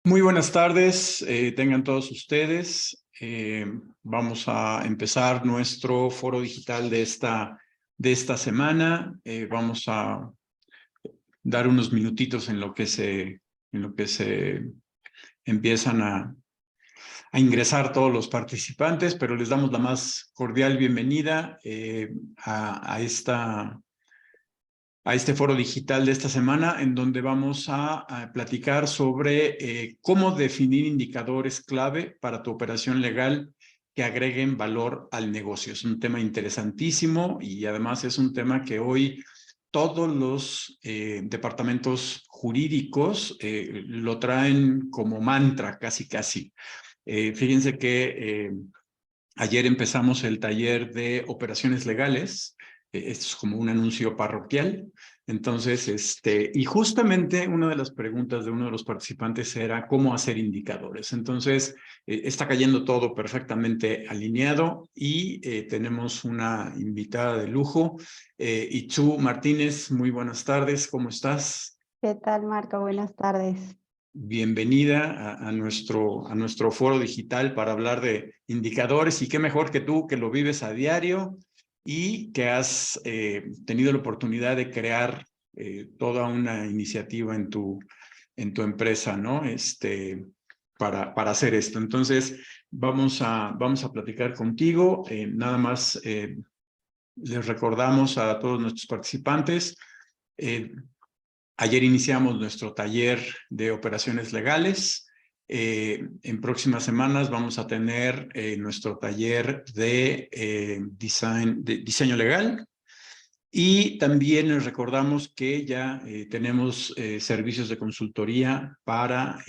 Muy buenas tardes, tengan todos ustedes. Vamos a empezar nuestro foro digital de esta semana. Vamos a dar unos minutitos en lo que se empiezan a ingresar todos los participantes, pero les damos la más cordial bienvenida a este foro digital de esta semana, en donde vamos a platicar sobre cómo definir indicadores clave para tu operación legal que agreguen valor al negocio. Es un tema interesantísimo y además es un tema que hoy todos los departamentos jurídicos lo traen como mantra, casi casi. Fíjense que ayer empezamos el taller de operaciones legales. Esto es como un anuncio parroquial. Entonces, y justamente una de las preguntas de uno de los participantes era cómo hacer indicadores. Entonces, está cayendo todo perfectamente alineado y tenemos una invitada de lujo. Itzu Martínez, muy buenas tardes, ¿cómo estás? ¿Qué tal, Marco? Buenas tardes. Bienvenida a nuestro foro digital para hablar de indicadores, y qué mejor que tú, que lo vives a diario y que has tenido la oportunidad de crear toda una iniciativa en tu empresa, ¿no? Para hacer esto. Entonces, vamos a platicar contigo. Nada más les recordamos a todos nuestros participantes. Ayer iniciamos nuestro taller de operaciones legales. En próximas semanas vamos a tener nuestro taller de diseño legal. Y también les recordamos que ya tenemos servicios de consultoría para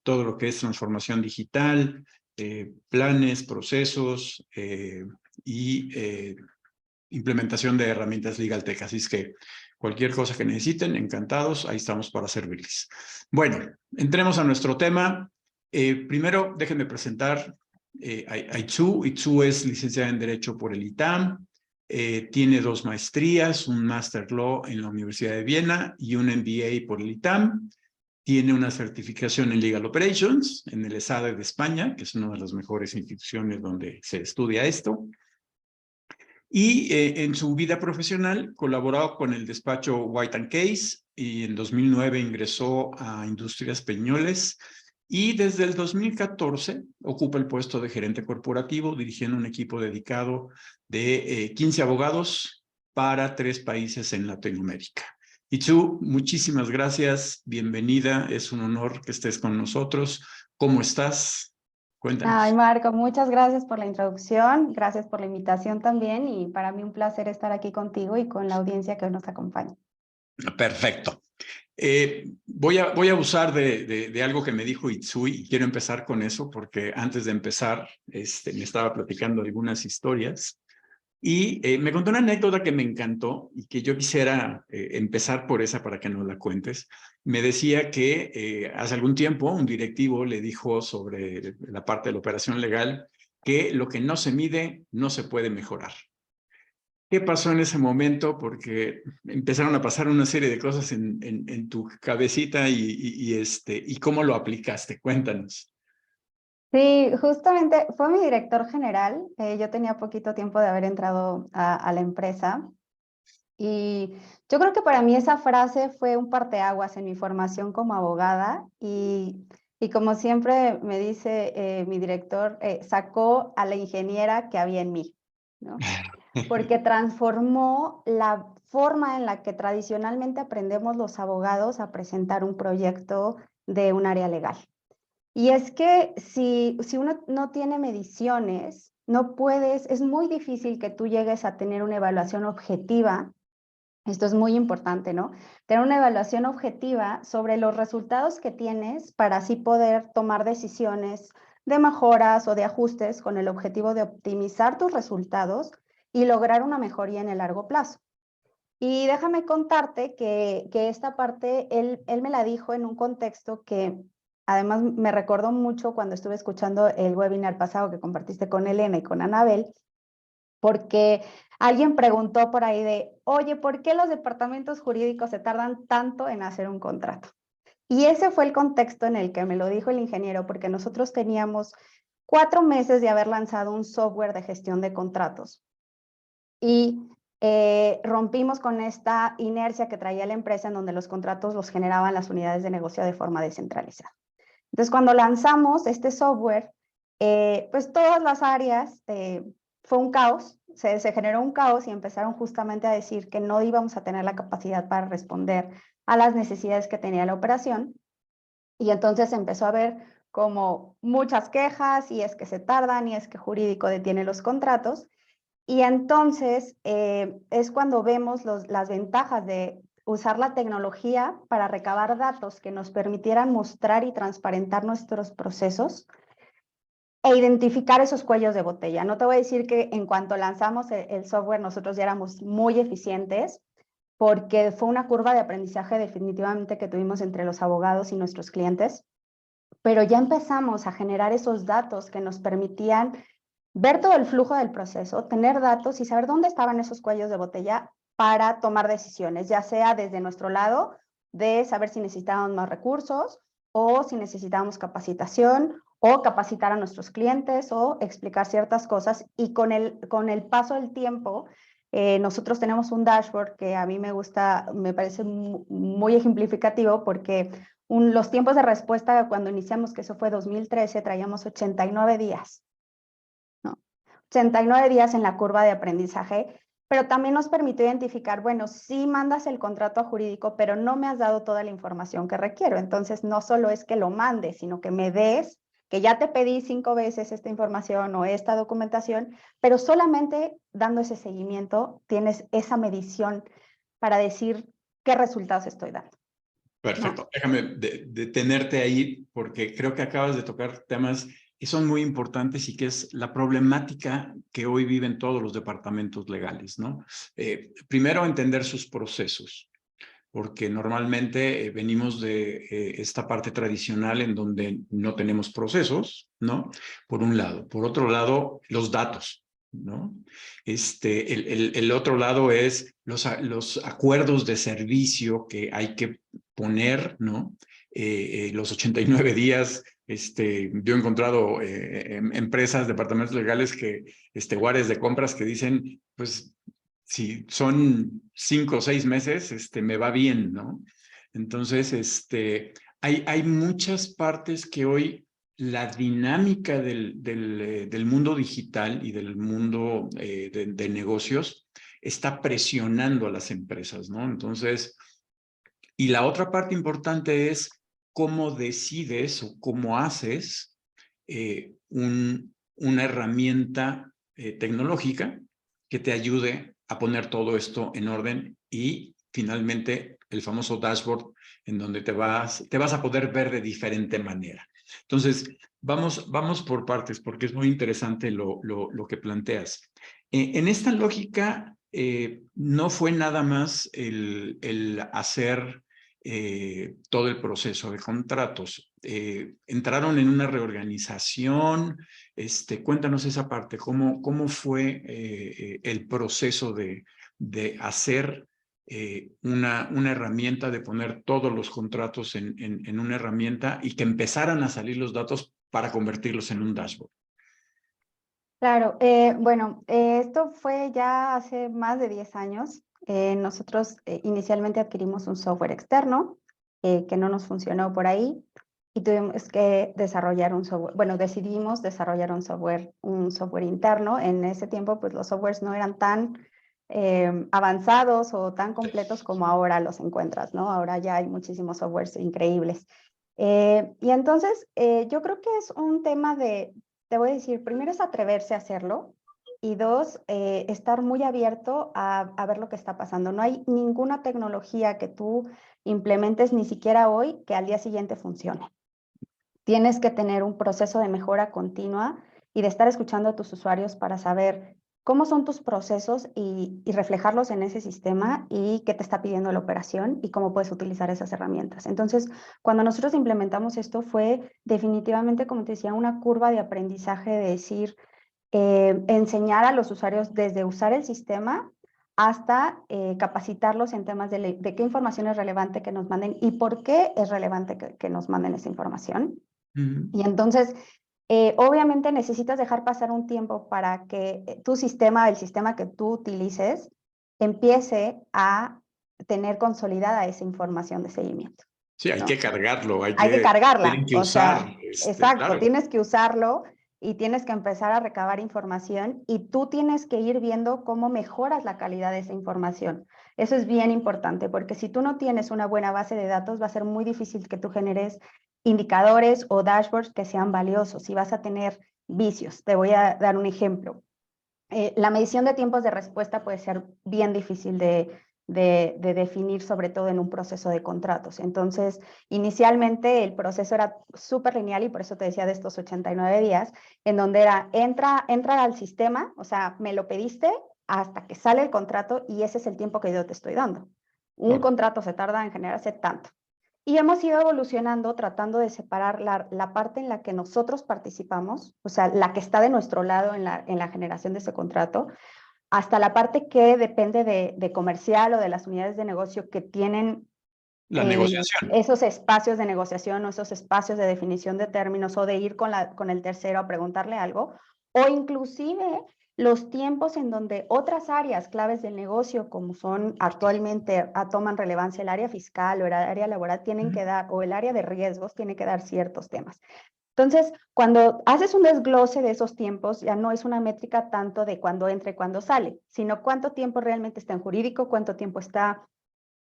todo lo que es transformación digital, planes, procesos y implementación de herramientas LegalTech. Así es que cualquier cosa que necesiten, encantados, ahí estamos para servirles. Bueno, entremos a nuestro tema. Primero, déjenme presentar a Itzu. Itzu es licenciada en Derecho por el ITAM. Tiene 2 maestrías, un Master Law en la Universidad de Viena y un MBA por el ITAM. Tiene una certificación en Legal Operations en el ESADE de España, que es una de las mejores instituciones donde se estudia esto. Y en su vida profesional colaboró con el despacho White & Case y en 2009 ingresó a Industrias Peñoles y desde el 2014 ocupa el puesto de gerente corporativo dirigiendo un equipo dedicado de 15 abogados para 3 países en Latinoamérica. Itzu, muchísimas gracias, bienvenida, es un honor que estés con nosotros. ¿Cómo estás? Ay, Cuéntanos. Marco, muchas gracias por la introducción, gracias por la invitación también y para mí un placer estar aquí contigo y con la audiencia que nos acompaña. Perfecto. Voy a usar de algo que me dijo Itsui y quiero empezar con eso porque antes de empezar me estaba platicando algunas historias y me contó una anécdota que me encantó y que yo quisiera empezar por esa para que nos la cuentes. Me decía que hace algún tiempo un directivo le dijo sobre la parte de la operación legal que lo que no se mide no se puede mejorar. ¿Qué pasó en ese momento? Porque empezaron a pasar una serie de cosas en tu cabecita y cómo lo aplicaste. Cuéntanos. Sí, justamente fue mi director general, yo tenía poquito tiempo de haber entrado a la empresa y yo creo que para mí esa frase fue un parteaguas en mi formación como abogada y como siempre me dice mi director, sacó a la ingeniera que había en mí, ¿no? Porque transformó la forma en la que tradicionalmente aprendemos los abogados a presentar un proyecto de un área legal. Y es que si uno no tiene mediciones, no puedes, es muy difícil que tú llegues a tener una evaluación objetiva. Esto es muy importante, ¿no? Tener una evaluación objetiva sobre los resultados que tienes para así poder tomar decisiones de mejoras o de ajustes con el objetivo de optimizar tus resultados y lograr una mejoría en el largo plazo. Y déjame contarte que esta parte él me la dijo en un contexto que además me recordó mucho cuando estuve escuchando el webinar pasado que compartiste con Elena y con Anabel, porque alguien preguntó por ahí de, oye, ¿por qué los departamentos jurídicos se tardan tanto en hacer un contrato? Y ese fue el contexto en el que me lo dijo el ingeniero, porque nosotros teníamos 4 meses de haber lanzado un software de gestión de contratos. Y rompimos con esta inercia que traía la empresa en donde los contratos los generaban las unidades de negocio de forma descentralizada. Entonces, cuando lanzamos este software, pues todas las áreas, fue un caos, se generó un caos y empezaron justamente a decir que no íbamos a tener la capacidad para responder a las necesidades que tenía la operación. Y entonces empezó a haber como muchas quejas, y es que se tardan, y es que jurídico detiene los contratos. Y entonces es cuando vemos las ventajas de usar la tecnología para recabar datos que nos permitieran mostrar y transparentar nuestros procesos e identificar esos cuellos de botella. No te voy a decir que en cuanto lanzamos el software nosotros ya éramos muy eficientes, porque fue una curva de aprendizaje definitivamente que tuvimos entre los abogados y nuestros clientes, pero ya empezamos a generar esos datos que nos permitían ver todo el flujo del proceso, tener datos y saber dónde estaban esos cuellos de botella para tomar decisiones, ya sea desde nuestro lado de saber si necesitábamos más recursos o si necesitábamos capacitación o capacitar a nuestros clientes o explicar ciertas cosas. Y con el paso del tiempo, nosotros tenemos un dashboard que a mí me gusta, me parece muy ejemplificativo, porque los tiempos de respuesta cuando iniciamos, que eso fue 2013, traíamos 89 días. 89 días en la curva de aprendizaje, pero también nos permitió identificar, bueno, sí mandas el contrato a jurídico, pero no me has dado toda la información que requiero. Entonces, no solo es que lo mandes, sino que me des, que ya te pedí 5 veces esta información o esta documentación, pero solamente dando ese seguimiento tienes esa medición para decir qué resultados estoy dando. Perfecto. ¿No? Déjame detenerte ahí porque creo que acabas de tocar temas que son muy importantes y que es la problemática que hoy viven todos los departamentos legales, ¿no? Primero, entender sus procesos, porque normalmente venimos de esta parte tradicional en donde no tenemos procesos, ¿no? Por un lado. Por otro lado, los datos, ¿no? El otro lado es los acuerdos de servicio que hay que poner, ¿no? Los 89 días, yo he encontrado empresas, departamentos legales o áreas de compras que dicen, pues, si son 5 o 6 meses, me va bien, ¿no? Entonces, hay muchas partes que hoy la dinámica del mundo digital y del mundo de negocios está presionando a las empresas, ¿no? Entonces, y la otra parte importante es cómo decides o cómo haces una herramienta tecnológica que te ayude a poner todo esto en orden y finalmente el famoso dashboard en donde te vas a poder ver de diferente manera. Entonces, vamos por partes porque es muy interesante lo que planteas. En esta lógica, no fue nada más el hacer todo el proceso de contratos. Entraron en una reorganización. Cuéntanos esa parte, ¿cómo fue el proceso de hacer una herramienta, de poner todos los contratos en una herramienta y que empezaran a salir los datos para convertirlos en un dashboard? Claro, bueno, esto fue ya hace más de 10 años. Nosotros inicialmente adquirimos un software externo que no nos funcionó por ahí, y tuvimos que desarrollar un software, bueno, decidimos desarrollar un software interno. En ese tiempo, pues los softwares no eran tan avanzados o tan completos como ahora los encuentras, ¿no? Ahora ya hay muchísimos softwares increíbles. Y entonces, yo creo que es un tema te voy a decir, primero es atreverse a hacerlo, y dos, estar muy abierto a ver lo que está pasando. No hay ninguna tecnología que tú implementes, ni siquiera hoy, que al día siguiente funcione. Tienes que tener un proceso de mejora continua y de estar escuchando a tus usuarios para saber cómo son tus procesos y reflejarlos en ese sistema, y qué te está pidiendo la operación y cómo puedes utilizar esas herramientas. Entonces, cuando nosotros implementamos esto, fue definitivamente, como te decía, una curva de aprendizaje de decir, enseñar a los usuarios desde usar el sistema hasta capacitarlos en temas de qué información es relevante que nos manden y por qué es relevante que nos manden esa información. Y entonces, obviamente necesitas dejar pasar un tiempo para que tu sistema, el sistema que tú utilices, empiece a tener consolidada esa información de seguimiento. Sí, hay ¿no? que cargarlo, Hay que cargarla, tienen que o sea, usar, exacto, claro. tienes que usarlo y tienes que empezar a recabar información y tú tienes que ir viendo cómo mejoras la calidad de esa información. Eso es bien importante porque si tú no tienes una buena base de datos, va a ser muy difícil que tú generes indicadores o dashboards que sean valiosos y vas a tener vicios. Te voy a dar un ejemplo. La medición de tiempos de respuesta puede ser bien difícil de definir, sobre todo en un proceso de contratos. Entonces, inicialmente el proceso era súper lineal y por eso te decía de estos 89 días, en donde era entra al sistema, o sea, me lo pediste hasta que sale el contrato y ese es el tiempo que yo te estoy dando. Un contrato se tarda en generarse tanto. Y hemos ido evolucionando tratando de separar la parte en la que nosotros participamos, o sea, la que está de nuestro lado en la generación de ese contrato, hasta la parte que depende de comercial o de las unidades de negocio que tienen La negociación. esos espacios de negociación o esos espacios de definición de términos o de ir con el tercero a preguntarle algo, o inclusive los tiempos en donde otras áreas claves del negocio, como son actualmente, toman relevancia el área fiscal o el área laboral, tienen que dar, o el área de riesgos, tiene que dar ciertos temas. Entonces, cuando haces un desglose de esos tiempos, ya no es una métrica tanto de cuándo entra y cuándo sale, sino cuánto tiempo realmente está en jurídico, cuánto tiempo está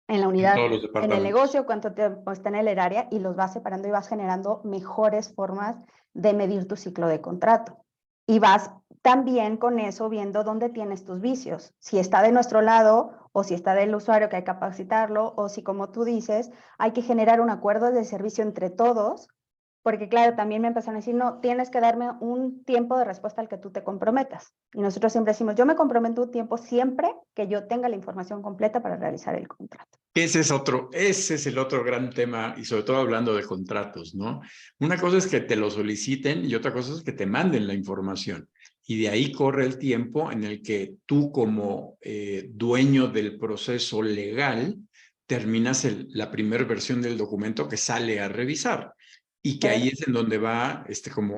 en la En unidad, todos los en el departamentos. negocio, cuánto tiempo está en el área y los vas separando y vas generando mejores formas de medir tu ciclo de contrato. Y vas también con eso viendo dónde tienes tus vicios, si está de nuestro lado o si está del usuario que hay que capacitarlo o si, como tú dices, hay que generar un acuerdo de servicio entre todos. Porque claro, también me empezaron a decir, no, tienes que darme un tiempo de respuesta al que tú te comprometas. Y nosotros siempre decimos, yo me comprometo un tiempo siempre que yo tenga la información completa para realizar el contrato. Ese es el otro gran tema, y sobre todo hablando de contratos, ¿no? Una cosa es que te lo soliciten y otra cosa es que te manden la información. Y de ahí corre el tiempo en el que tú como dueño del proceso legal terminas la primera versión del documento que sale a revisar. Y que ahí es en donde va,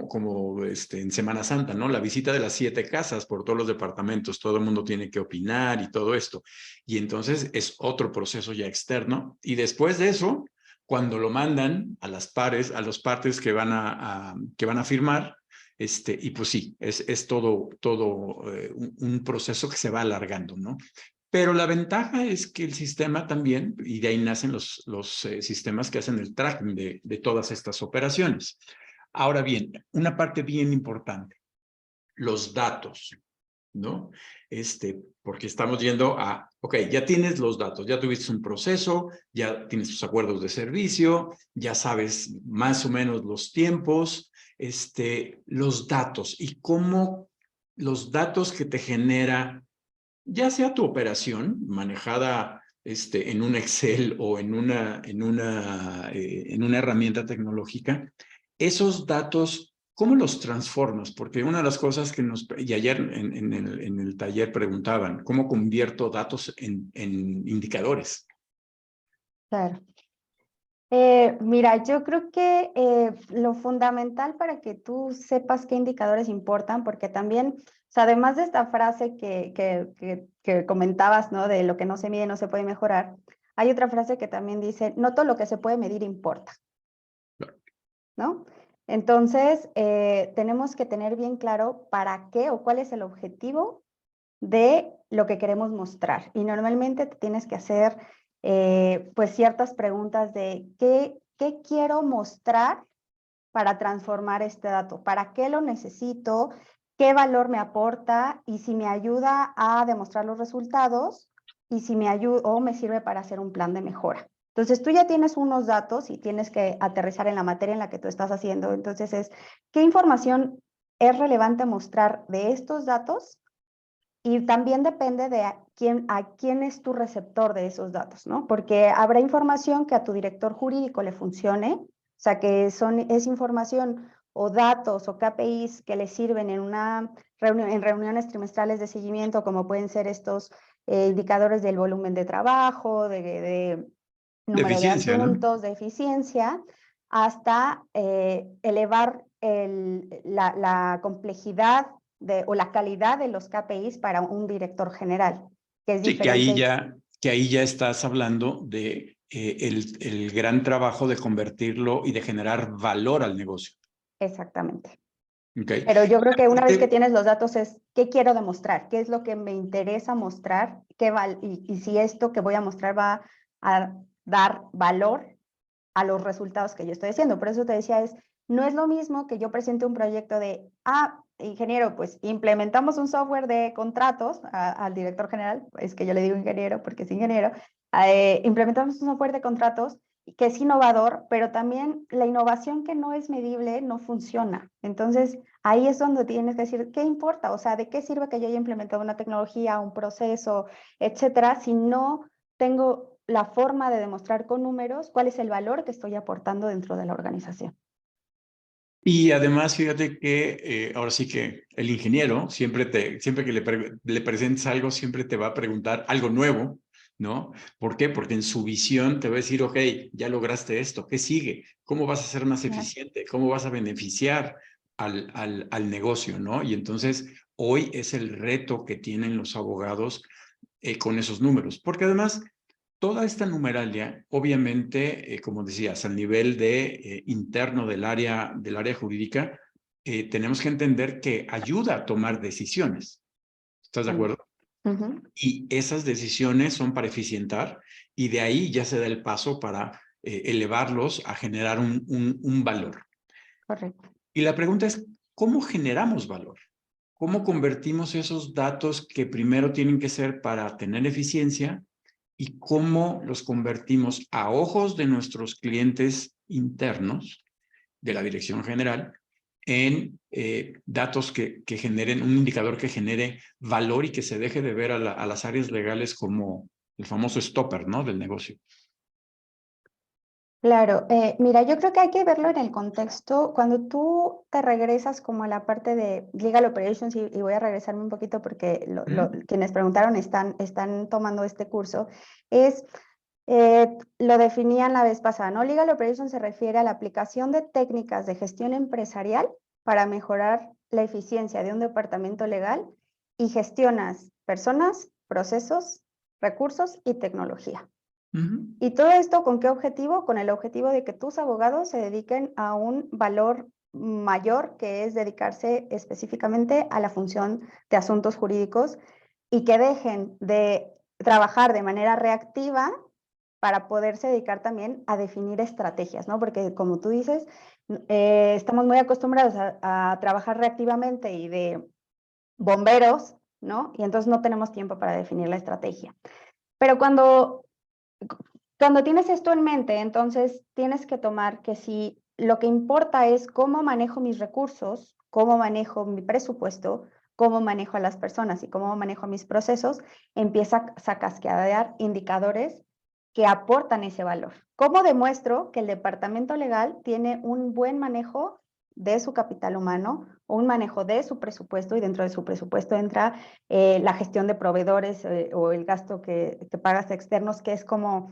como en Semana Santa, ¿no? La visita de las 7 casas por todos los departamentos, todo el mundo tiene que opinar y todo esto. Y entonces es otro proceso ya externo. Y después de eso, cuando lo mandan a las pares, a los partes que van a firmar, y pues sí, es todo un proceso que se va alargando, ¿no? Pero la ventaja es que el sistema también, y de ahí nacen los sistemas que hacen el tracking de todas estas operaciones. Ahora bien, una parte bien importante, los datos, ¿no? Porque estamos yendo a, ok, ya tienes los datos, ya tuviste un proceso, ya tienes tus acuerdos de servicio, ya sabes más o menos los tiempos, los datos y cómo los datos que te genera ya sea tu operación manejada en un Excel o en una herramienta tecnológica, esos datos, ¿cómo los transformas? Porque una de las cosas y ayer en el taller preguntaban, ¿cómo convierto datos en indicadores? Claro. Mira, yo creo que lo fundamental para que tú sepas qué indicadores importan, porque también, o sea, además de esta frase que comentabas, ¿no? De lo que no se mide no se puede mejorar, hay otra frase que también dice, no todo lo que se puede medir importa, ¿no? Entonces, tenemos que tener bien claro para qué o cuál es el objetivo de lo que queremos mostrar. Y normalmente te tienes que hacer pues ciertas preguntas de ¿qué quiero mostrar para transformar este dato? ¿Para qué lo necesito? ¿Qué valor me aporta? Y si me ayuda a demostrar los resultados y si me ayuda o me sirve para hacer un plan de mejora. Entonces tú ya tienes unos datos y tienes que aterrizar en la materia en la que tú estás haciendo. Entonces ¿qué información es relevante mostrar de estos datos? Y también depende de a quién es tu receptor de esos datos, ¿no? Porque habrá información que a tu director jurídico le funcione, o sea, que es información o datos o KPIs que le sirven en reuniones trimestrales de seguimiento, como pueden ser estos indicadores del volumen de trabajo, de De número de eficiencia, ¿no? asuntos, de eficiencia, hasta elevar la complejidad o la calidad de los KPIs para un director general, que es Sí, diferente. que ahí ya estás hablando de el gran trabajo de convertirlo y de generar valor al negocio. Exactamente. Okay. Pero yo creo que una vez que Aparte, tienes los datos es, ¿qué quiero demostrar? ¿Qué es lo que me interesa mostrar? Y si esto que voy a mostrar va a dar valor a los resultados que yo estoy haciendo. Por eso te decía, no es lo mismo que yo presente un proyecto de, ingeniero, pues implementamos un software de contratos al director general, es que yo le digo ingeniero porque es ingeniero, implementamos un software de contratos que es innovador, pero también la innovación que no es medible no funciona. Entonces, ahí es donde tienes que decir, ¿qué importa? O sea, ¿de qué sirve que yo haya implementado una tecnología, un proceso, etcétera, si no tengo la forma de demostrar con números cuál es el valor que estoy aportando dentro de la organización? y además, fíjate que ahora sí que el ingeniero siempre que le presentes algo, siempre te va a preguntar algo nuevo, ¿no? ¿Por qué? Porque en su visión te va a decir, ok, ya lograste esto, ¿qué sigue? ¿Cómo vas a ser más Claro. eficiente? ¿Cómo vas a beneficiar al negocio, ¿no? Y entonces, hoy es el reto que tienen los abogados con esos números, porque además toda esta numeralia, obviamente, como decías, al nivel de interno del área jurídica, tenemos que entender que ayuda a tomar decisiones. ¿Estás de También. acuerdo? Ujú. Y esas decisiones son para eficientar y de ahí ya se da el paso para elevarlos a generar un valor. Correcto. Y la pregunta es, ¿cómo generamos valor? ¿Cómo convertimos esos datos que primero tienen que ser para tener eficiencia y cómo los convertimos a ojos de nuestros clientes internos de la dirección general en datos que generen, un indicador que genere valor y que se deje de ver a las áreas legales como el famoso stopper, ¿no? Del negocio. Claro, mira, yo creo que hay que verlo en el contexto. Cuando tú te regresas como a la parte de Legal Operations, y voy a regresarme un poquito porque quienes preguntaron están tomando este curso, lo definían la vez pasada, ¿no? Legal Operations se refiere a la aplicación de técnicas de gestión empresarial para mejorar la eficiencia de un departamento legal y gestionas personas, procesos, recursos y tecnología. ¿Y todo esto con qué objetivo? Con el objetivo de que tus abogados se dediquen a un valor mayor, que es dedicarse específicamente a la función de asuntos jurídicos y que dejen de trabajar de manera reactiva para poderse dedicar también a definir estrategias, ¿no? Porque como tú dices, estamos muy acostumbrados a trabajar reactivamente y de bomberos, ¿no? Y entonces no tenemos tiempo para definir la estrategia. Pero cuando tienes esto en mente, entonces tienes que tomar que si lo que importa es cómo manejo mis recursos, cómo manejo mi presupuesto, cómo manejo a las personas y cómo manejo mis procesos, empieza a cascadear indicadores que aportan ese valor. ¿Cómo demuestro que el departamento legal tiene un buen manejo de su capital humano, un manejo de su presupuesto, y dentro de su presupuesto entra la gestión de proveedores o el gasto que pagas externos, que es como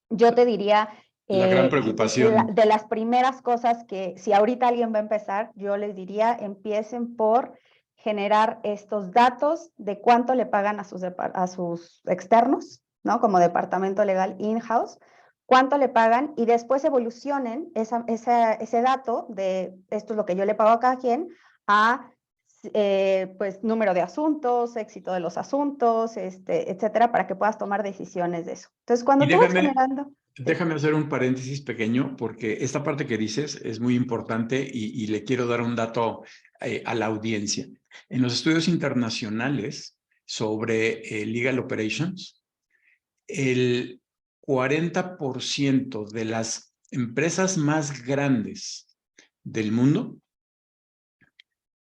yo te diría, La gran preocupación. de las primeras cosas que si ahorita alguien va a empezar, yo les diría, empiecen por generar estos datos de cuánto le pagan a sus externos, ¿no? Como departamento legal in-house, cuánto le pagan y después evolucionen ese dato de esto es lo que yo le pago a cada quien a pues número de asuntos, éxito de los asuntos, etcétera, para que puedas tomar decisiones de eso. Entonces, Y cuando tú vas generando... Sí. déjame hacer un paréntesis pequeño porque esta parte que dices es muy importante y le quiero dar un dato a la audiencia. En los estudios internacionales sobre legal operations, el 40% de las empresas más grandes del mundo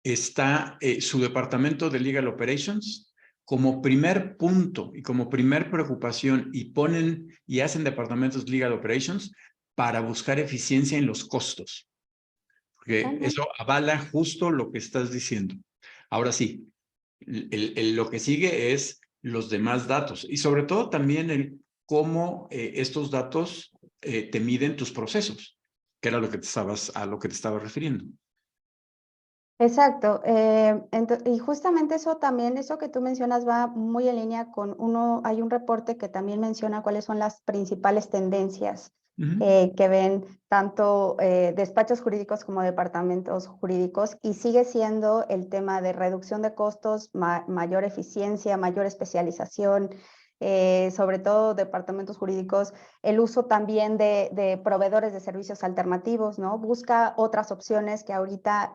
está su departamento de legal operations como primer punto y como primer preocupación y ponen y hacen departamentos legal operations para buscar eficiencia en los costos. Porque Ajá. eso avala justo lo que estás diciendo. Ahora sí, lo que sigue es los demás datos y sobre todo también el cómo estos datos te miden tus procesos, que era lo que a lo que te estabas refiriendo. Exacto. Y justamente eso también, eso que tú mencionas va muy en línea con hay un reporte que también menciona cuáles son las principales tendencias que ven tanto despachos jurídicos como departamentos jurídicos, y sigue siendo el tema de reducción de costos, mayor eficiencia, mayor especialización, sobre todo departamentos jurídicos, el uso también de proveedores de servicios alternativos, ¿no? Busca otras opciones que ahorita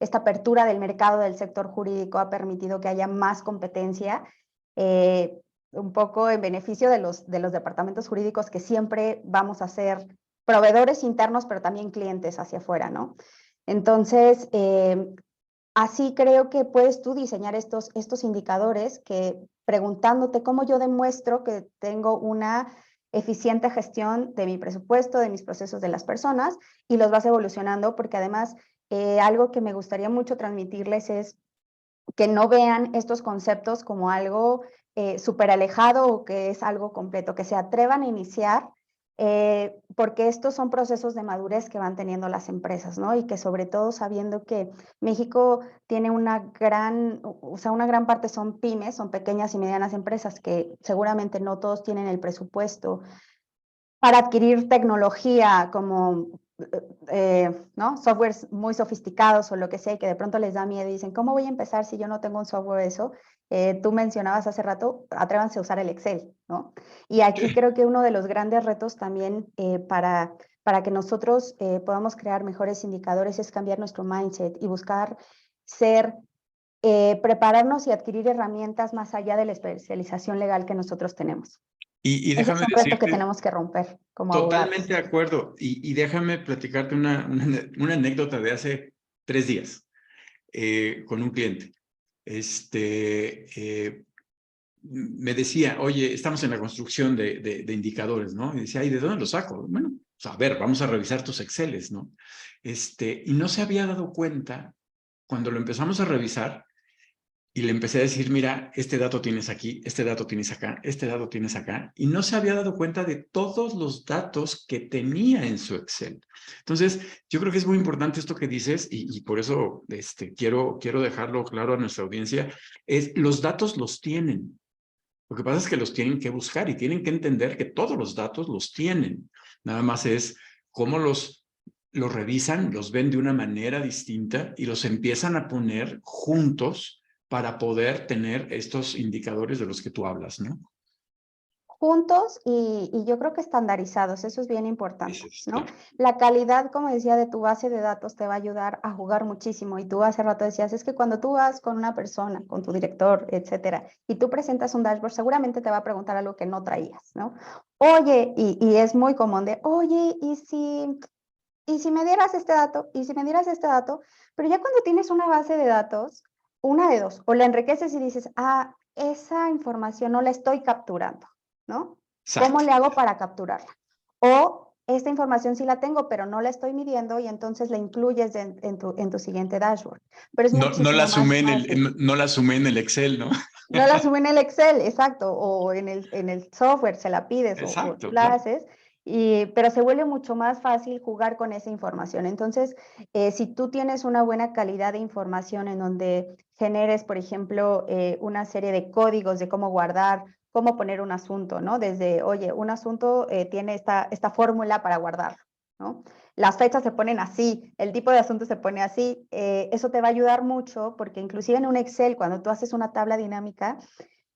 esta apertura del mercado del sector jurídico ha permitido que haya más competencia, un poco en beneficio de los departamentos jurídicos, que siempre vamos a ser proveedores internos, pero también clientes hacia afuera, ¿no? Entonces, así creo que puedes tú diseñar estos indicadores que, preguntándote cómo yo demuestro que tengo una eficiente gestión de mi presupuesto, de mis procesos, de las personas, y los vas evolucionando, porque además algo que me gustaría mucho transmitirles es que no vean estos conceptos como algo súper alejado o que es algo completo, que se atrevan a iniciar, porque estos son procesos de madurez que van teniendo las empresas, ¿no? Y que sobre todo sabiendo que México tiene una gran parte son pymes, son pequeñas y medianas empresas, que seguramente no todos tienen el presupuesto para adquirir tecnología como ¿no? Softwares muy sofisticados o lo que sea, y que de pronto les da miedo y dicen, ¿cómo voy a empezar si yo no tengo un software de eso? Tú mencionabas hace rato, atrévanse a usar el Excel, ¿no? Y aquí creo que uno de los grandes retos también para que nosotros podamos crear mejores indicadores es cambiar nuestro mindset y buscar prepararnos y adquirir herramientas más allá de la especialización legal que nosotros tenemos. Y Ese déjame es un reto que decirte, tenemos que romper como abogados. totalmente de acuerdo. Y déjame platicarte una anécdota de hace 3 días con un cliente. Me decía, oye, estamos en la construcción de indicadores, ¿no? Y decía, ay, ¿de dónde los saco? Bueno, pues, a ver, vamos a revisar tus Exceles, ¿no? Y no se había dado cuenta cuando lo empezamos a revisar. Y le empecé a decir, mira, este dato tienes aquí, este dato tienes acá, este dato tienes acá. Y no se había dado cuenta de todos los datos que tenía en su Excel. Entonces, yo creo que es muy importante esto que dices, y por eso quiero dejarlo claro a nuestra audiencia, es los datos los tienen. Lo que pasa es que los tienen que buscar y tienen que entender que todos los datos los tienen. Nada más es cómo los revisan, los ven de una manera distinta y los empiezan a poner juntos para poder tener estos indicadores de los que tú hablas, ¿no? Juntos y yo creo que estandarizados, eso es bien importante, Eso es ¿no? claro. La calidad, como decía, de tu base de datos te va a ayudar a jugar muchísimo. Y tú hace rato decías, es que cuando tú vas con una persona, con tu director, etcétera, y tú presentas un dashboard, seguramente te va a preguntar algo que no traías, ¿no? Oye, y es muy común de, oye, ¿y si me dieras este dato? ¿Y si me dieras este dato? Pero ya cuando tienes una base de datos, una de dos, o la enriqueces y dices, esa información no la estoy capturando, ¿no? ¿Cómo Exacto. le hago para capturarla? O esta información sí la tengo, pero no la estoy midiendo, y entonces la incluyes en tu siguiente dashboard. Pero es No la muchísimo más sumé fácil. no la sumé en el Excel, ¿no? No la sube en el Excel, exacto, o en el software se la pides o tú Exacto, la claro. haces, pero se vuelve mucho más fácil jugar con esa información. Entonces, si tú tienes una buena calidad de información en donde generes, por ejemplo, una serie de códigos de cómo guardar, cómo poner un asunto, ¿no? Desde, oye, un asunto tiene esta fórmula para guardarlo, ¿no? Las fechas se ponen así, el tipo de asunto se pone así. Eso te va a ayudar mucho, porque inclusive en un Excel, cuando tú haces una tabla dinámica,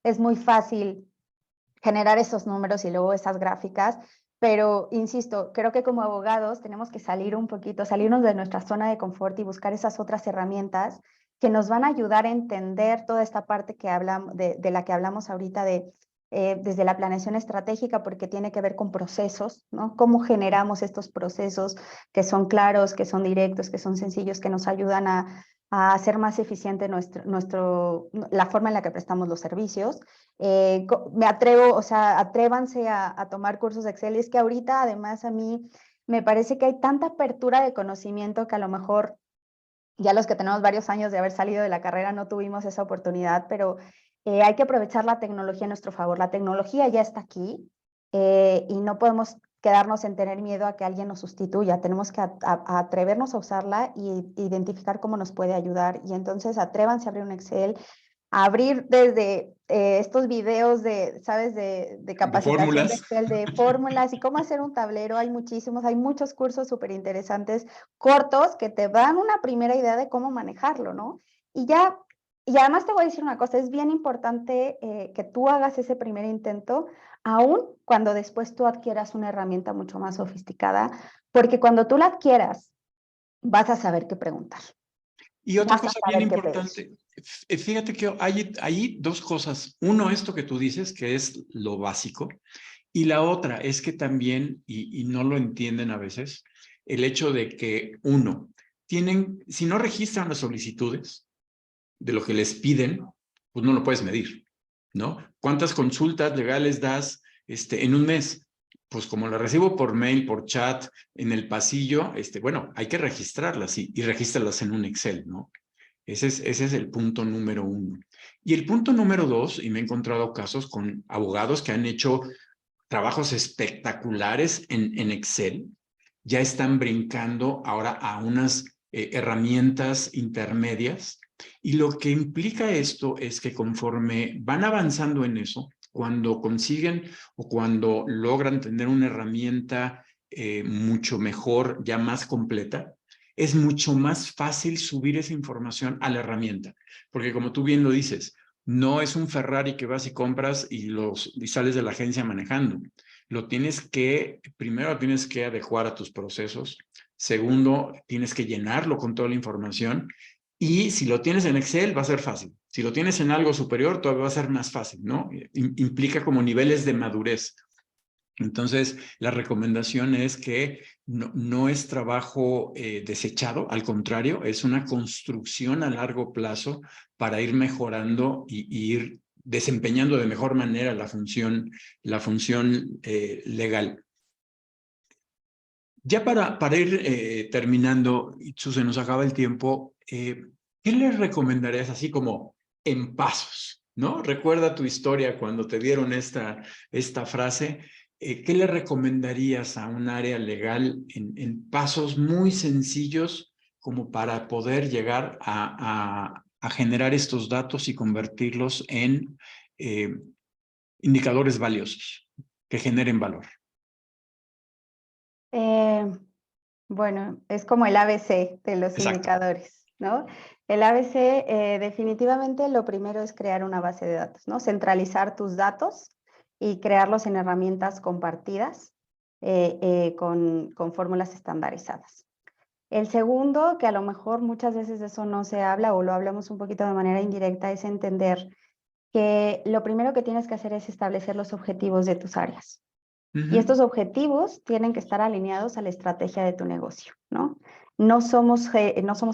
es muy fácil generar esos números y luego esas gráficas. Pero, insisto, creo que como abogados tenemos que salir un poquito, salirnos de nuestra zona de confort y buscar esas otras herramientas que nos van a ayudar a entender toda esta parte que hablamos, de la que hablamos ahorita, desde la planeación estratégica, porque tiene que ver con procesos, ¿no? Cómo generamos estos procesos que son claros, que son directos, que son sencillos, que nos ayudan a hacer más eficiente la forma en la que prestamos los servicios. Me atrevo, o sea, atrévanse a tomar cursos de Excel. Es que ahorita, además, a mí me parece que hay tanta apertura de conocimiento que a lo mejor ya los que tenemos varios años de haber salido de la carrera no tuvimos esa oportunidad, pero hay que aprovechar la tecnología a nuestro favor. La tecnología ya está aquí y no podemos quedarnos en tener miedo a que alguien nos sustituya. Tenemos que atrevernos a usarla y identificar cómo nos puede ayudar. Y entonces atrévanse a abrir un Excel, a abrir desde estos videos de, ¿sabes? De De capacitación de fórmulas. Excel, de fórmulas y cómo hacer un tablero. Hay muchísimos, hay muchos cursos súper interesantes, cortos, que te dan una primera idea de cómo manejarlo, ¿no? Y ya, y además te voy a decir una cosa, es bien importante que tú hagas ese primer intento, aun cuando después tú adquieras una herramienta mucho más sofisticada, porque cuando tú la adquieras, vas a saber qué preguntar, Y otra vas a cosa bien saber qué pedir. importante, fíjate que hay dos cosas. Uno, esto que tú dices, que es lo básico, y la otra es que también, y no lo entienden a veces, el hecho de que uno, si no registran las solicitudes de lo que les piden, pues no lo puedes medir, ¿no? ¿Cuántas consultas legales das en un mes? Pues como la recibo por mail, por chat, en el pasillo, bueno, hay que registrarlas y regístralas en un Excel, ¿no? Ese es el punto número uno. Y el punto número dos, y me he encontrado casos con abogados que han hecho trabajos espectaculares en Excel, ya están brincando ahora a unas herramientas intermedias. Y lo que implica esto es que conforme van avanzando en eso, cuando consiguen o cuando logran tener una herramienta mucho mejor, ya más completa, es mucho más fácil subir esa información a la herramienta. Porque como tú bien lo dices, no es un Ferrari que vas y compras y sales de la agencia manejando. Primero tienes que adecuar a tus procesos. Segundo, tienes que llenarlo con toda la información. Y si lo tienes en Excel, va a ser fácil. Si lo tienes en algo superior, todavía va a ser más fácil, ¿no? Implica como niveles de madurez. Entonces, la recomendación es que no es trabajo desechado, al contrario, es una construcción a largo plazo para ir mejorando y ir desempeñando de mejor manera la función legal. Ya para ir terminando, Itsu, se nos acaba el tiempo, ¿qué les recomendarías así como en pasos? ¿No? Recuerda tu historia cuando te dieron esta frase. ¿Qué le recomendarías a un área legal en pasos muy sencillos como para poder llegar a generar estos datos y convertirlos en indicadores valiosos que generen valor? Eh, bueno, es como el ABC de los Exacto. indicadores, ¿no? El ABC, definitivamente lo primero es crear una base de datos, ¿no? Centralizar tus datos y crearlos en herramientas compartidas con fórmulas estandarizadas. El segundo, que a lo mejor muchas veces de eso no se habla o lo hablamos un poquito de manera indirecta, es entender que lo primero que tienes que hacer es establecer los objetivos de tus áreas. Y estos objetivos tienen que estar alineados a la estrategia de tu negocio, ¿no? No somos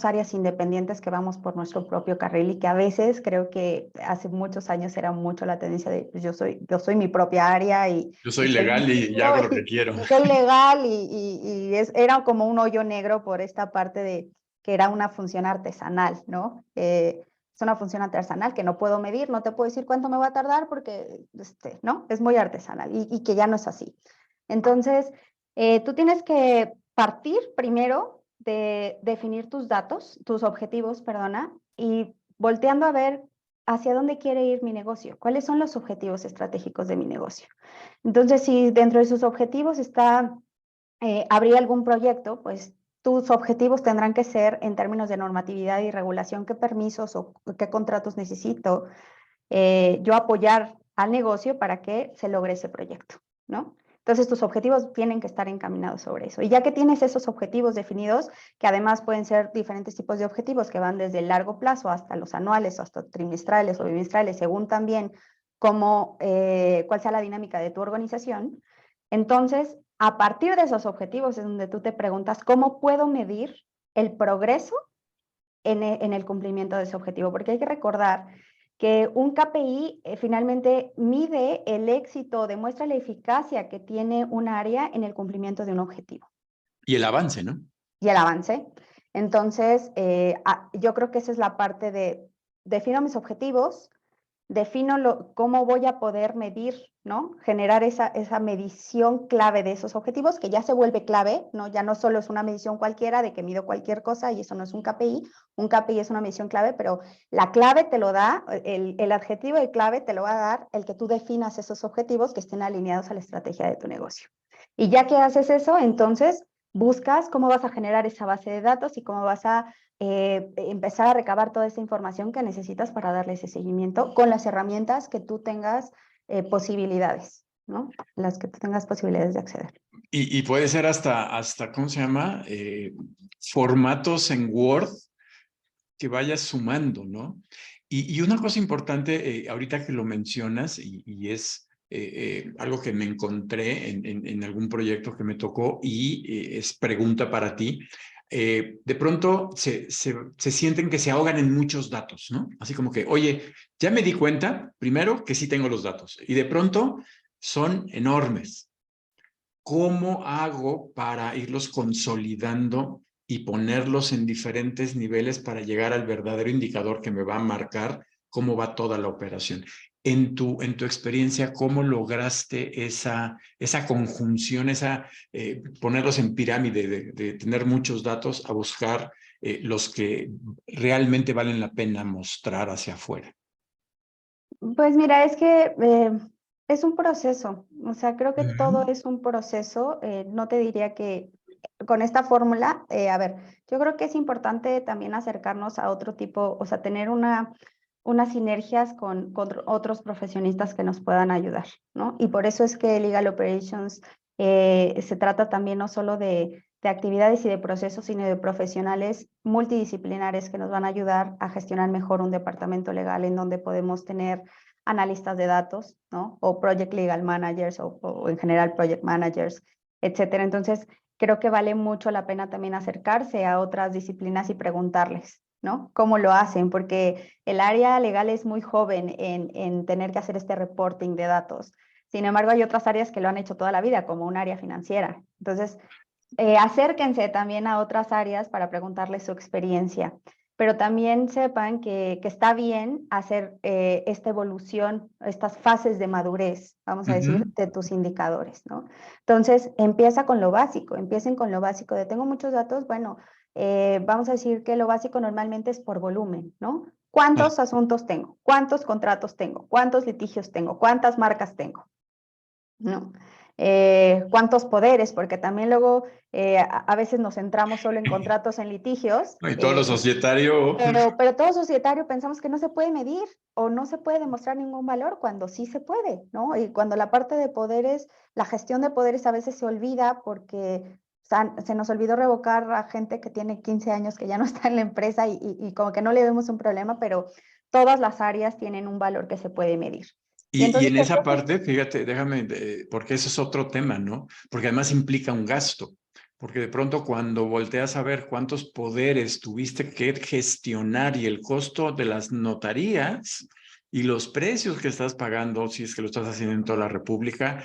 áreas independientes que vamos por nuestro propio carril y que a veces creo que hace muchos años era mucho la tendencia de pues yo soy mi propia área Yo y soy soy legal y hago lo que y quiero. soy legal era como un hoyo negro por esta parte de que era una función artesanal, ¿no? Es una función artesanal que no puedo medir, no te puedo decir cuánto me va a tardar porque, ¿no? Es muy artesanal y que ya no es así. Entonces, tú tienes que partir primero de definir tus datos, tus objetivos, perdona, y volteando a ver hacia dónde quiere ir mi negocio, cuáles son los objetivos estratégicos de mi negocio. Entonces, si dentro de sus objetivos está abrir algún proyecto, pues tus objetivos tendrán que ser en términos de normatividad y regulación, qué permisos o qué contratos necesito yo apoyar al negocio para que se logre ese proyecto, ¿no? Entonces tus objetivos tienen que estar encaminados sobre eso. Y ya que tienes esos objetivos definidos, que además pueden ser diferentes tipos de objetivos que van desde el largo plazo hasta los anuales, hasta trimestrales o bimestrales, según también cuál sea la dinámica de tu organización, entonces a partir de esos objetivos es donde tú te preguntas, ¿cómo puedo medir el progreso en el cumplimiento de ese objetivo? Porque hay que recordar que un KPI finalmente mide el éxito, demuestra la eficacia que tiene un área en el cumplimiento de un objetivo. Y el avance, ¿no? Y el avance. Entonces, yo creo que esa es la parte de defino mis objetivos, defino cómo voy a poder medir, ¿no? Generar esa medición clave de esos objetivos, que ya se vuelve clave, ¿no? Ya no solo es una medición cualquiera de que mido cualquier cosa y eso no es un KPI es una medición clave, pero la clave te lo da, el adjetivo de clave te lo va a dar el que tú definas esos objetivos que estén alineados a la estrategia de tu negocio. Y ya que haces eso, entonces buscas cómo vas a generar esa base de datos y cómo vas a empezar a recabar toda esa información que necesitas para darle ese seguimiento con las herramientas que tú tengas posibilidades, ¿no? Las que tú tengas posibilidades de acceder. Y puede ser hasta, ¿cómo se llama? Formatos en Word que vayas sumando, ¿no? Y una cosa importante, ahorita que lo mencionas, y es algo que me encontré en algún proyecto que me tocó y es pregunta para ti. De pronto se sienten que se ahogan en muchos datos, ¿no? Así como que, oye, ya me di cuenta, primero, que sí tengo los datos, y de pronto son enormes. ¿Cómo hago para irlos consolidando y ponerlos en diferentes niveles para llegar al verdadero indicador que me va a marcar cómo va toda la operación? En tu experiencia, ¿cómo lograste esa conjunción, ponerlos en pirámide de tener muchos datos a buscar los que realmente valen la pena mostrar hacia afuera? Pues mira, es que es un proceso, o sea, creo que todo Ujú. es un proceso, no te diría que con esta fórmula, a ver, yo creo que es importante también acercarnos a otro tipo, o sea, tener unas sinergias con otros profesionistas que nos puedan ayudar, ¿no? Y por eso es que Legal Operations se trata también no solo de actividades y de procesos, sino de profesionales multidisciplinares que nos van a ayudar a gestionar mejor un departamento legal en donde podemos tener analistas de datos, ¿no? O project legal managers o en general project managers, etcétera. Entonces, creo que vale mucho la pena también acercarse a otras disciplinas y preguntarles, ¿no? ¿Cómo lo hacen? Porque el área legal es muy joven en tener que hacer este reporting de datos. Sin embargo, hay otras áreas que lo han hecho toda la vida, como un área financiera. Entonces, acérquense también a otras áreas para preguntarles su experiencia, pero también sepan que está bien hacer esta evolución, estas fases de madurez, vamos a decir, Ujú. de tus indicadores, ¿no? Entonces, empieza con lo básico, empiecen con lo básico de tengo muchos datos, bueno, vamos a decir que lo básico normalmente es por volumen, ¿no? Ah, ¿Cuántos asuntos tengo? ¿Cuántos contratos tengo? ¿Cuántos litigios tengo? ¿Cuántas marcas tengo? ¿No? ¿Cuántos poderes? Porque también luego a veces nos centramos solo en contratos, en litigios, y todo lo societario. pero todo societario pensamos que no se puede medir o no se puede demostrar ningún valor cuando sí se puede, ¿no? Y cuando la parte de poderes, la gestión de poderes a veces se olvida porque se nos olvidó revocar a gente que tiene 15 años que ya no está en la empresa y como que no le vemos un problema, pero todas las áreas tienen un valor que se puede medir. Y Y entonces en creo esa que parte, fíjate, déjame, porque ese es otro tema, ¿no? Porque además implica un gasto. Porque de pronto cuando volteas a ver cuántos poderes tuviste que gestionar y el costo de las notarías y los precios que estás pagando, si es que lo estás haciendo en toda la República,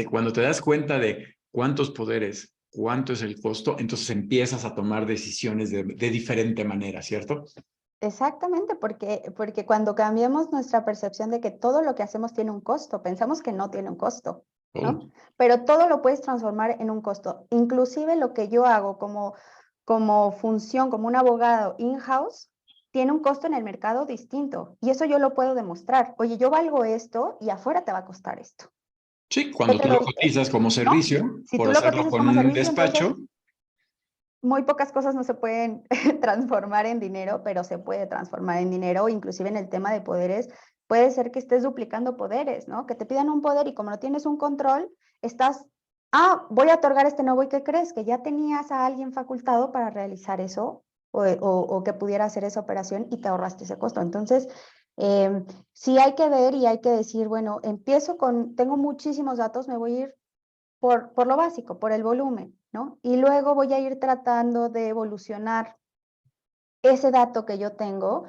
cuando te das cuenta de cuántos poderes, cuánto es el costo, entonces empiezas a tomar decisiones de diferente manera, ¿cierto? exactamente, porque cuando cambiamos nuestra percepción de que todo lo que hacemos tiene un costo, pensamos que no tiene un costo, Oh. ¿no? Pero todo lo puedes transformar en un costo. Inclusive lo que yo hago como función, como un abogado in-house, tiene un costo en el mercado distinto. Y eso yo lo puedo demostrar. Oye, yo valgo esto y afuera te va a costar esto. Sí, ¿Qué cuando te tú lo doy? cotizas como ¿No? servicio, Si por tú lo hacerlo cotizas con como un servicio, entonces despacho. muy pocas cosas no se pueden transformar en dinero, pero se puede transformar en dinero, inclusive en el tema de poderes. Puede ser que estés duplicando poderes, ¿no? Que te pidan un poder y como no tienes un control, estás, voy a otorgar este nuevo y ¿qué crees? Que ya tenías a alguien facultado para realizar eso o que pudiera hacer esa operación y te ahorraste ese costo. Entonces, sí hay que ver y hay que decir, bueno, tengo muchísimos datos, me voy a ir por lo básico, por el volumen, ¿no? Y luego voy a ir tratando de evolucionar ese dato que yo tengo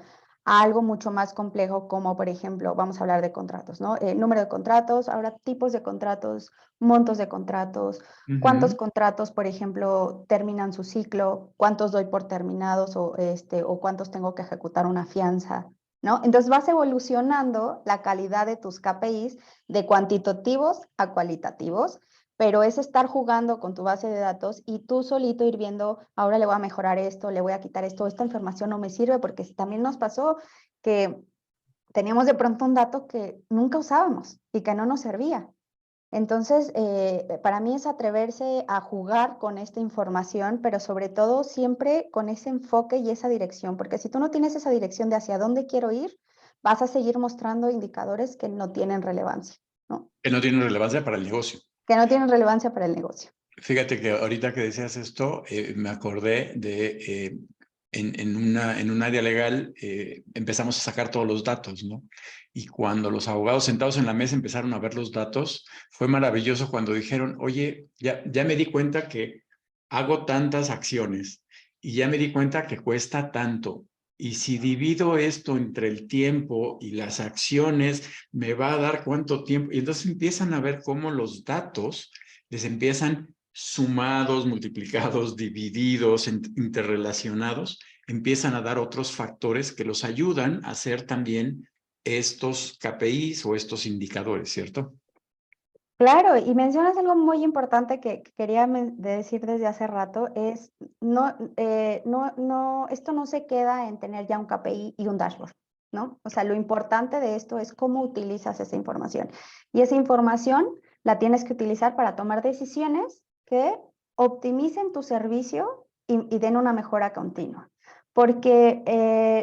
a algo mucho más complejo, como por ejemplo, vamos a hablar de contratos, ¿no? Número de contratos, ahora tipos de contratos, montos de contratos, cuántos Ujú. contratos, por ejemplo, terminan su ciclo, cuántos doy por terminados o cuántos tengo que ejecutar una fianza, ¿no? Entonces vas evolucionando la calidad de tus KPIs de cuantitativos a cualitativos, pero es estar jugando con tu base de datos y tú solito ir viendo, ahora le voy a mejorar esto, le voy a quitar esto, esta información no me sirve, porque también nos pasó que teníamos de pronto un dato que nunca usábamos y que no nos servía. Entonces, para mí es atreverse a jugar con esta información, pero sobre todo siempre con ese enfoque y esa dirección, porque si tú no tienes esa dirección de hacia dónde quiero ir, vas a seguir mostrando indicadores que no tienen relevancia, ¿no? Que no tiene relevancia para el negocio. Que no tienen relevancia para el negocio. Fíjate que ahorita que decías esto, me acordé de en un área legal empezamos a sacar todos los datos, ¿no? Y cuando los abogados sentados en la mesa empezaron a ver los datos, fue maravilloso cuando dijeron, oye, ya me di cuenta que hago tantas acciones y ya me di cuenta que cuesta tanto. Y si divido esto entre el tiempo y las acciones, me va a dar cuánto tiempo. Y entonces empiezan a ver cómo los datos les empiezan sumados, multiplicados, divididos, interrelacionados, empiezan a dar otros factores que los ayudan a hacer también estos KPIs o estos indicadores, ¿cierto? Claro, y mencionas algo muy importante que quería decir desde hace rato, es esto no se queda en tener ya un KPI y un dashboard, ¿no? O sea, lo importante de esto es cómo utilizas esa información. Y esa información la tienes que utilizar para tomar decisiones que optimicen tu servicio y den una mejora continua. Porque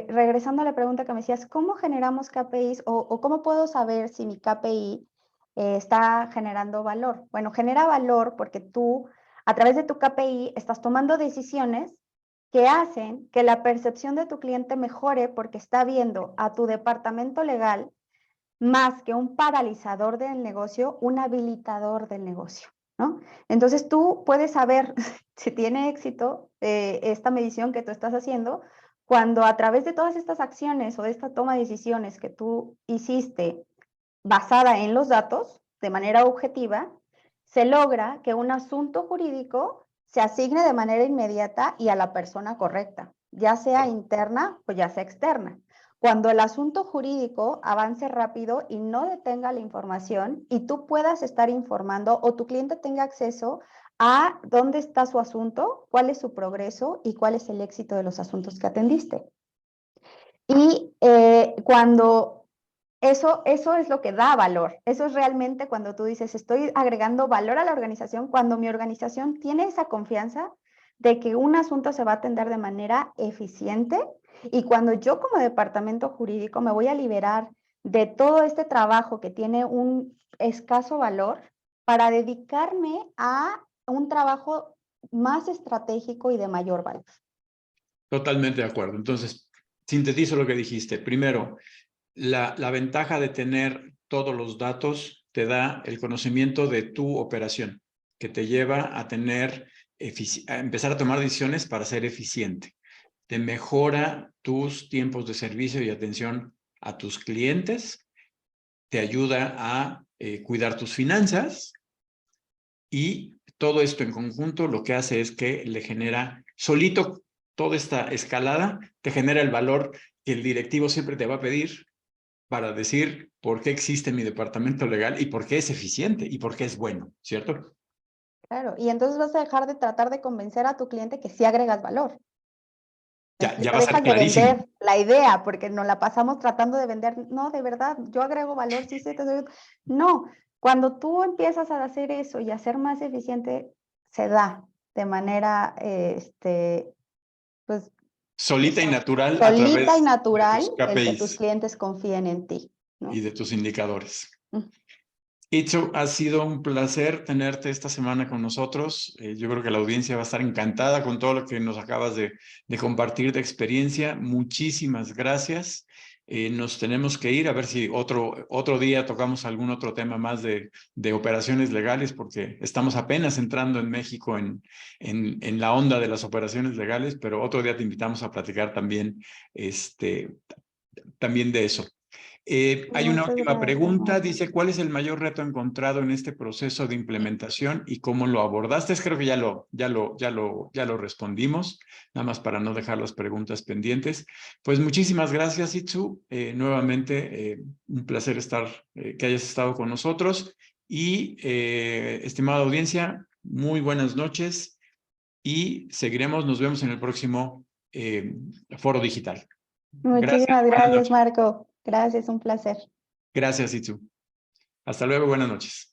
regresando a la pregunta que me decías, ¿cómo generamos KPIs o cómo puedo saber si mi KPI está generando valor? Bueno, genera valor porque tú, a través de tu KPI, estás tomando decisiones que hacen que la percepción de tu cliente mejore porque está viendo a tu departamento legal más que un paralizador del negocio, un habilitador del negocio, ¿no? Entonces tú puedes saber si tiene éxito esta medición que tú estás haciendo cuando a través de todas estas acciones o de esta toma de decisiones que tú hiciste basada en los datos, de manera objetiva, se logra que un asunto jurídico se asigne de manera inmediata y a la persona correcta, ya sea interna o ya sea externa. Cuando el asunto jurídico avance rápido y no detenga la información y tú puedas estar informando o tu cliente tenga acceso a dónde está su asunto, cuál es su progreso y cuál es el éxito de los asuntos que atendiste. Y cuando eso es lo que da valor. Eso es realmente cuando tú dices, estoy agregando valor a la organización, cuando mi organización tiene esa confianza de que un asunto se va a atender de manera eficiente y cuando yo como departamento jurídico me voy a liberar de todo este trabajo que tiene un escaso valor para dedicarme a un trabajo más estratégico y de mayor valor. Totalmente de acuerdo. Entonces, sintetizo lo que dijiste. Primero, la ventaja de tener todos los datos te da el conocimiento de tu operación, que te lleva a a empezar a tomar decisiones para ser eficiente. Te mejora tus tiempos de servicio y atención a tus clientes, te ayuda a cuidar tus finanzas y todo esto en conjunto lo que hace es que le genera solito toda esta escalada, te genera el valor que el directivo siempre te va a pedir para decir por qué existe mi departamento legal y por qué es eficiente y por qué es bueno, ¿cierto? Claro, y entonces vas a dejar de tratar de convencer a tu cliente que sí agregas valor. ¿Me Ya explico? va a ser Dejas de clarísimo. vender la idea porque nos la pasamos tratando de vender. No, de verdad, yo agrego valor, sí, sí, no, cuando tú empiezas a hacer eso y a ser más eficiente, se da de manera, pues, o Solita y sea, natural a solita y través de natural tus el que tus KPIs clientes confíen en ti, y ¿no? de tus indicadores. Mm. Itzo, ha sido un placer tenerte esta semana con nosotros. Yo creo que la audiencia va a estar encantada con todo lo que nos acabas de compartir de experiencia. Muchísimas gracias. Nos tenemos que ir a ver si otro día tocamos algún otro tema más de operaciones legales, porque estamos apenas entrando en México en la onda de las operaciones legales, pero otro día te invitamos a platicar también, también de eso. Hay una Muchas última gracias, pregunta, Marco. dice, ¿cuál es el mayor reto encontrado en este proceso de implementación y cómo lo abordaste? Creo que ya lo respondimos, nada más para no dejar las preguntas pendientes. Pues muchísimas gracias, Itsu. Nuevamente, un placer que hayas estado con nosotros. Y, estimada audiencia, muy buenas noches y seguiremos, nos vemos en el próximo foro digital. Gracias, Muchísimas buenas gracias, noches. Marco. Gracias, un placer. Gracias, Itsu. Hasta luego, buenas noches.